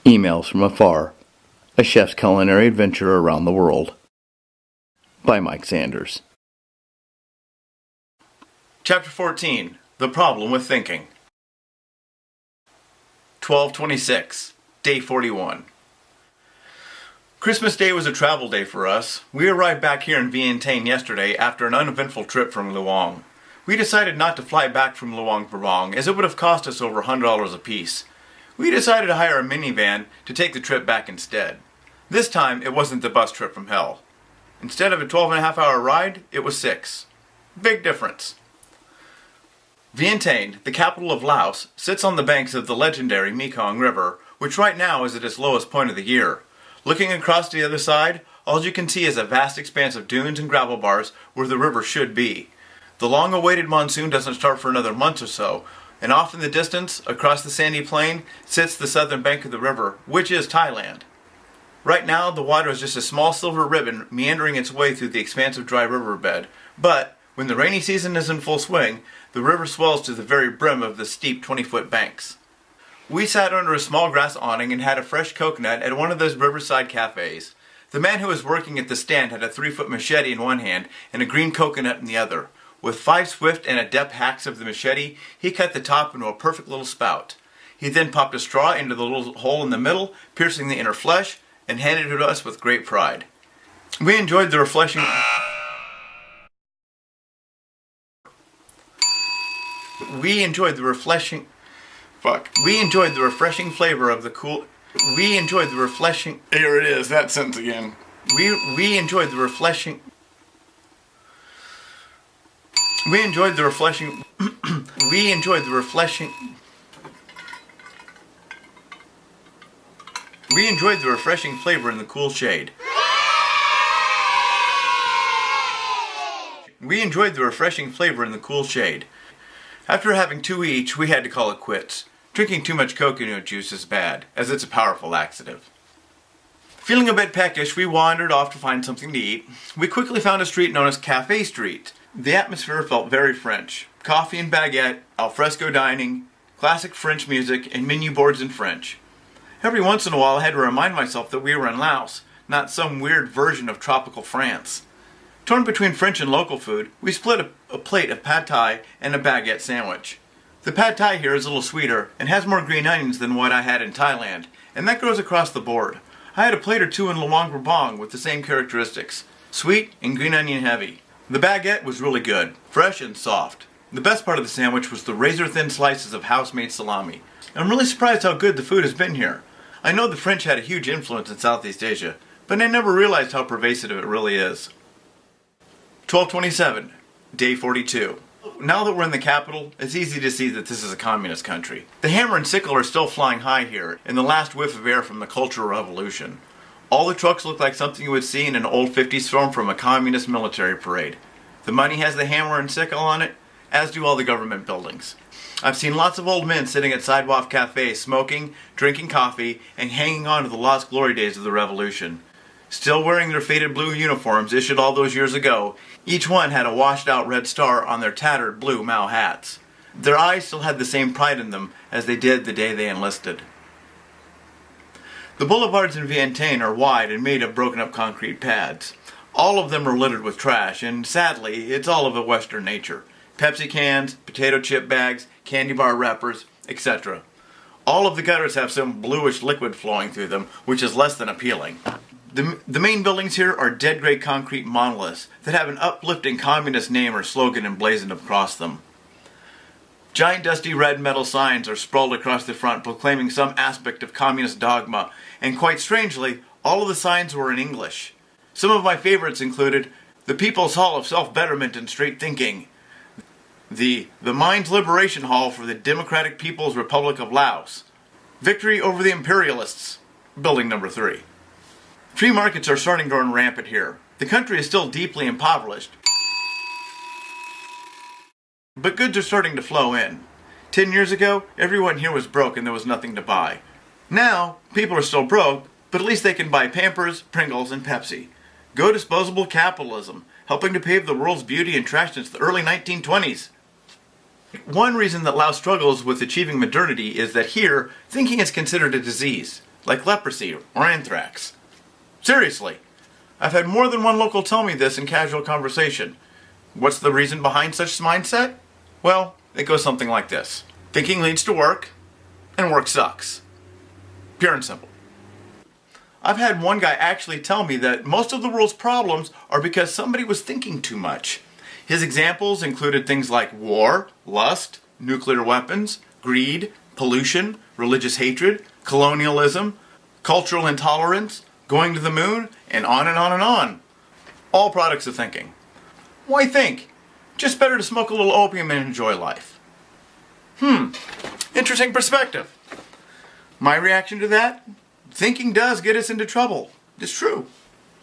Emails from Afar, a chef's culinary adventure around the world. By Mike Sanders. Chapter 14. The Problem with Thinking. 12/26, Day 41. Christmas Day was a travel day for us. We arrived back here in Vientiane yesterday after an uneventful trip from Luang. We decided not to fly back from Luang Prabang as it would have cost us over $100 apiece. We decided to hire a minivan to take the trip back instead. This time, it wasn't the bus trip from hell. Instead of a 12.5-hour ride, it was 6. Big difference. Vientiane, the capital of Laos, sits on the banks of the legendary Mekong River, which right now is at its lowest point of the year. Looking across to the other side, all you can see is a vast expanse of dunes and gravel bars where the river should be. The long-awaited monsoon doesn't start for another month or so, and off in the distance, across the sandy plain, sits the southern bank of the river, which is Thailand. Right now, the water is just a small silver ribbon meandering its way through the expansive dry riverbed, but when the rainy season is in full swing, the river swells to the very brim of the steep 20-foot banks. We sat under a small grass awning and had a fresh coconut at one of those riverside cafes. The man who was working at the stand had a 3-foot machete in one hand and a green coconut in the other. With 5 swift and adept hacks of the machete, he cut the top into a perfect little spout. He then popped a straw into the little hole in the middle, piercing the inner flesh, and handed it to us with great pride. We enjoyed the refreshing flavor of the cool. Here it is, that sentence again. We enjoyed the refreshing flavor in the cool shade. After having 2 each, we had to call it quits. Drinking too much coconut juice is bad, as it's a powerful laxative. Feeling a bit peckish, we wandered off to find something to eat. We quickly found a street known as Café Street. The atmosphere felt very French. Coffee and baguette, alfresco dining, classic French music, and menu boards in French. Every once in a while I had to remind myself that we were in Laos, not some weird version of tropical France. Torn between French and local food, we split a plate of pad thai and a baguette sandwich. The pad thai here is a little sweeter and has more green onions than what I had in Thailand, and that goes across the board. I had a plate or two in Luang Prabang with the same characteristics, sweet and green onion heavy. The baguette was really good, fresh and soft. The best part of the sandwich was the razor-thin slices of house-made salami. I'm really surprised how good the food has been here. I know the French had a huge influence in Southeast Asia, but I never realized how pervasive it really is. 12/27, Day 42. Now that we're in the capital, it's easy to see that this is a communist country. The hammer and sickle are still flying high here, in the last whiff of air from the Cultural Revolution. All the trucks look like something you would see in an old 50s film from a communist military parade. The money has the hammer and sickle on it, as do all the government buildings. I've seen lots of old men sitting at sidewalk cafes smoking, drinking coffee, and hanging on to the lost glory days of the revolution. Still wearing their faded blue uniforms issued all those years ago, each one had a washed-out red star on their tattered blue Mao hats. Their eyes still had the same pride in them as they did the day they enlisted. The boulevards in Vientiane are wide and made of broken-up concrete pads. All of them are littered with trash, and sadly, it's all of a Western nature. Pepsi cans, potato chip bags, candy bar wrappers, etc. All of the gutters have some bluish liquid flowing through them, which is less than appealing. The main buildings here are dead gray concrete monoliths that have an uplifting communist name or slogan emblazoned across them. Giant dusty red metal signs are sprawled across the front proclaiming some aspect of communist dogma, and quite strangely, all of the signs were in English. Some of my favorites included the People's Hall of Self-Betterment and Straight Thinking, the Mind's Liberation Hall for the Democratic People's Republic of Laos, Victory over the Imperialists, Building Number 3. Free markets are starting to run rampant here. The country is still deeply impoverished, but goods are starting to flow in. 10 years ago, everyone here was broke and there was nothing to buy. Now, people are still broke, but at least they can buy Pampers, Pringles, and Pepsi. Go disposable capitalism, helping to pave the world's beauty and trash since the early 1920s. One reason that Laos struggles with achieving modernity is that here, thinking is considered a disease. like leprosy or anthrax. Seriously, I've had more than one local tell me this in casual conversation. What's the reason behind such mindset? Well, it goes something like this. Thinking leads to work, and work sucks. Pure and simple. I've had one guy actually tell me that most of the world's problems are because somebody was thinking too much. His examples included things like war, lust, nuclear weapons, greed, pollution, religious hatred, colonialism, cultural intolerance, going to the moon, and on and on and on. All products of thinking. Why think? Just better to smoke a little opium and enjoy life. Interesting perspective. My reaction to that? Thinking does get us into trouble. It's true.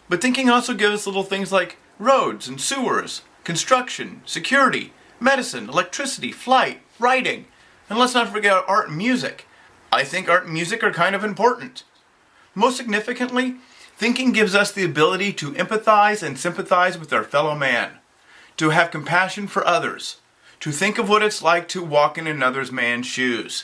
But thinking also gives us little things like roads and sewers, construction, security, medicine, electricity, flight, writing, and let's not forget art and music. I think art and music are kind of important. Most significantly, thinking gives us the ability to empathize and sympathize with our fellow man, to have compassion for others, to think of what it's like to walk in another man's shoes.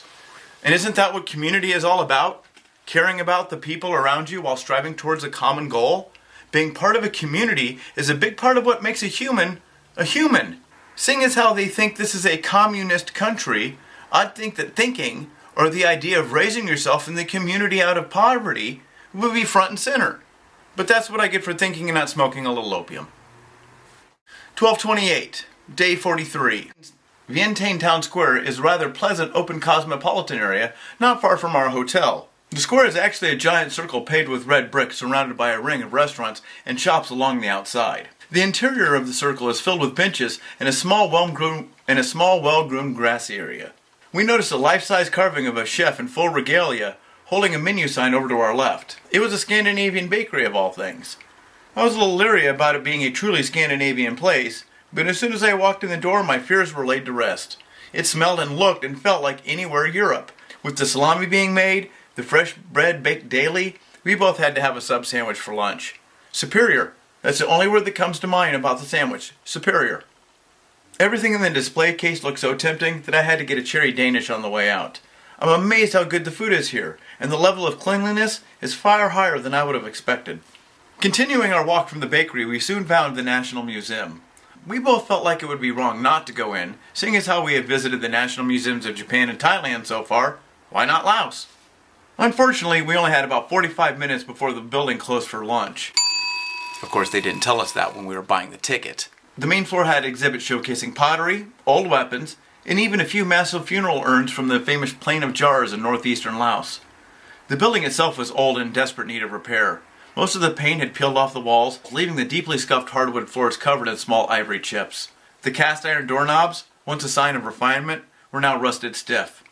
And isn't that what community is all about? Caring about the people around you while striving towards a common goal? Being part of a community is a big part of what makes a human a human. Seeing as how they think this is a communist country, I'd think that thinking, or the idea of raising yourself in the community out of poverty, would be front and center. But that's what I get for thinking and not smoking a little opium. 1228, day 43. Vientiane Town Square is a rather pleasant open cosmopolitan area not far from our hotel. The square is actually a giant circle paved with red brick surrounded by a ring of restaurants and shops along the outside. The interior of the circle is filled with benches and a small well-groomed grassy area. We noticed a life-size carving of a chef in full regalia holding a menu sign over to our left. It was a Scandinavian bakery of all things. I was a little leery about it being a truly Scandinavian place, but as soon as I walked in the door my fears were laid to rest. It smelled and looked and felt like anywhere Europe. With the salami being made, the fresh bread baked daily, we both had to have a sub sandwich for lunch. Superior. That's the only word that comes to mind about the sandwich. Superior. Everything in the display case looked so tempting that I had to get a cherry Danish on the way out. I'm amazed how good the food is here, and the level of cleanliness is far higher than I would have expected. Continuing our walk from the bakery, we soon found the National Museum. We both felt like it would be wrong not to go in, seeing as how we had visited the National Museums of Japan and Thailand so far. Why not Laos? Unfortunately, we only had about 45 minutes before the building closed for lunch. Of course, they didn't tell us that when we were buying the ticket. The main floor had exhibits showcasing pottery, old weapons, and even a few massive funeral urns from the famous Plain of Jars in northeastern Laos. The building itself was old and in desperate need of repair. Most of the paint had peeled off the walls, leaving the deeply scuffed hardwood floors covered in small ivory chips. The cast iron doorknobs, once a sign of refinement, were now rusted stiff.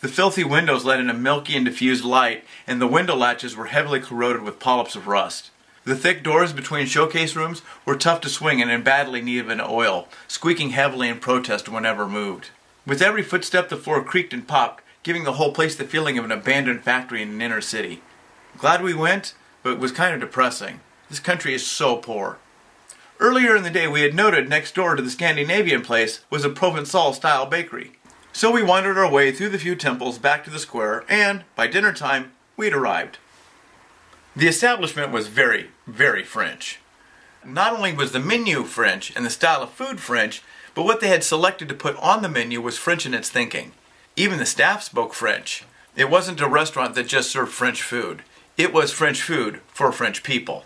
The filthy windows let in a milky and diffused light, and the window latches were heavily corroded with polyps of rust. The thick doors between showcase rooms were tough to swing and in badly need of an oil, squeaking heavily in protest whenever moved. With every footstep the floor creaked and popped, giving the whole place the feeling of an abandoned factory in an inner city. Glad we went, but it was kind of depressing. This country is so poor. Earlier in the day we had noted next door to the Scandinavian place was a Provençal-style bakery. So we wandered our way through the few temples back to the square, and, by dinner time, we'd arrived. The establishment was very, very French. Not only was the menu French and the style of food French, but what they had selected to put on the menu was French in its thinking. Even the staff spoke French. It wasn't a restaurant that just served French food. It was French food for French people.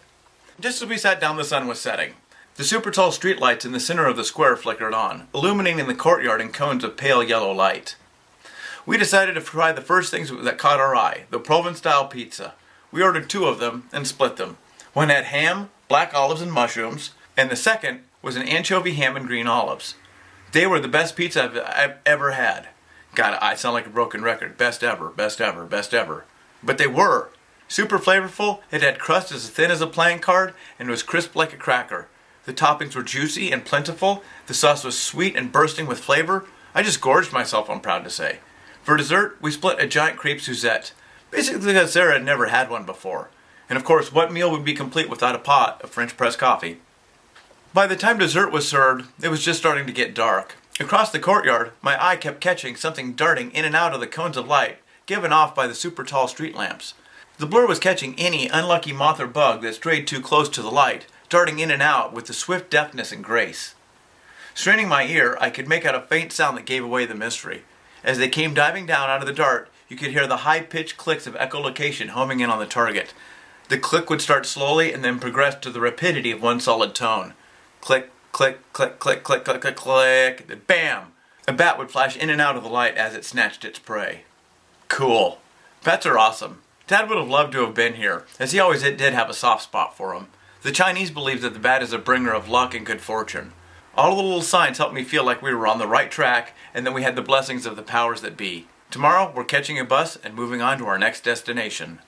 Just as we sat down, the sun was setting. The super tall streetlights in the center of the square flickered on, illuminating the courtyard in cones of pale yellow light. We decided to try the first things that caught our eye, the Provençal pizza. We ordered 2 of them and split them. One had ham, black olives and mushrooms, and the second was an anchovy ham and green olives. They were the best pizza I've ever had. God, I sound like a broken record. Best ever, best ever, best ever. But they were. Super flavorful, it had crust as thin as a playing card, and was crisp like a cracker. The toppings were juicy and plentiful. The sauce was sweet and bursting with flavor. I just gorged myself, I'm proud to say. For dessert, we split a giant crepe Suzette, basically because Sarah had never had one before. And of course, what meal would be complete without a pot of French press coffee? By the time dessert was served, it was just starting to get dark. Across the courtyard, my eye kept catching something darting in and out of the cones of light given off by the super tall street lamps. The blur was catching any unlucky moth or bug that strayed too close to the light, darting in and out with the swift deftness and grace. Straining my ear, I could make out a faint sound that gave away the mystery. As they came diving down out of the dart, you could hear the high-pitched clicks of echolocation homing in on the target. The click would start slowly and then progress to the rapidity of one solid tone. Click, click, click, click, click, click, click, click, then bam! A bat would flash in and out of the light as it snatched its prey. Cool. Bats are awesome. Dad would have loved to have been here, as he always did have a soft spot for them. The Chinese believe that the bat is a bringer of luck and good fortune. All the little signs helped me feel like we were on the right track and that we had the blessings of the powers that be. Tomorrow, we're catching a bus and moving on to our next destination.